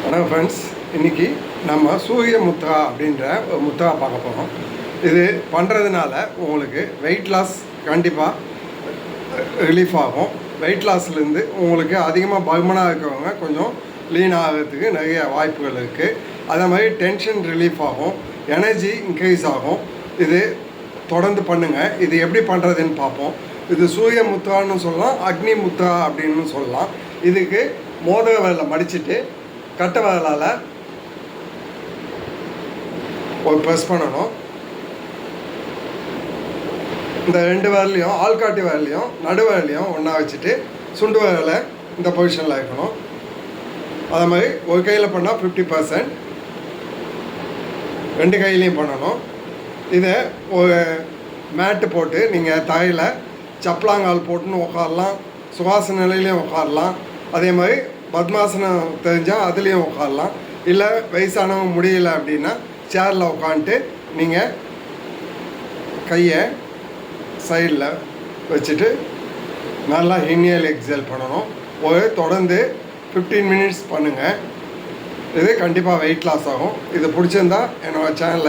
வணக்கம் ஃப்ரெண்ட்ஸ், இன்றைக்கி நம்ம சூரிய முத்ரா அப்படின்ற ஒரு முத்ரா பார்க்க போகிறோம். இது பண்ணுறதுனால உங்களுக்கு வெயிட் லாஸ் கண்டிப்பாக ரிலீஃப் ஆகும். வெயிட் லாஸ்லேருந்து உங்களுக்கு அதிகமாக பருமனாக இருக்கிறவங்க கொஞ்சம் லீன் ஆகிறதுக்கு நிறைய வாய்ப்புகள் இருக்குது. அதே மாதிரி டென்ஷன் ரிலீஃப் ஆகும், எனர்ஜி இன்க்ரீஸ் ஆகும். இது தொடர்ந்து பண்ணுங்கள். இது எப்படி பண்ணுறதுன்னு பார்ப்போம். இது சூரிய முத்ரான்னு சொல்லலாம், அக்னி முத்ரா அப்படின்னு சொல்லலாம். இதுக்கு மோதிர விரலை மடிச்சுட்டு கட்டை விரலால் ஒரு ப்ரெஸ் பண்ணணும். இந்த ரெண்டு விரலையும் ஆள்காட்டி விரலையும் நடு விரலையும் ஒன்றா வச்சுட்டு சுண்டு விரலை இந்த பொசிஷனில் இருக்கணும். அதே மாதிரி ஒரு கையில் பண்ணால் 50%, ரெண்டு கையிலையும் பண்ணணும். இதை ஒரு மேட்டு போட்டு நீங்கள் தரையில் சப்பலாங்கால் போட்டுன்னு உட்காரலாம், சுகாசன நிலையிலையும் உட்காரலாம். அதே மாதிரி பத்மாசனம் தெரிஞ்சால் அதுலேயும் உட்காரலாம். இல்லை வயசானவங்க முடியல அப்படின்னா சேரில் உட்காந்துட்டு நீங்கள் கையை சைடில் வச்சுட்டு நல்லா இன்ஹேல் எக்ஸேல் பண்ணணும். ஒரு தொடர்ந்து 15 மினிட்ஸ் பண்ணுங்கள். இது கண்டிப்பாக வெயிட் லாஸ் ஆகும். இது பிடிச்சிருந்தா என்னோடய சேனல்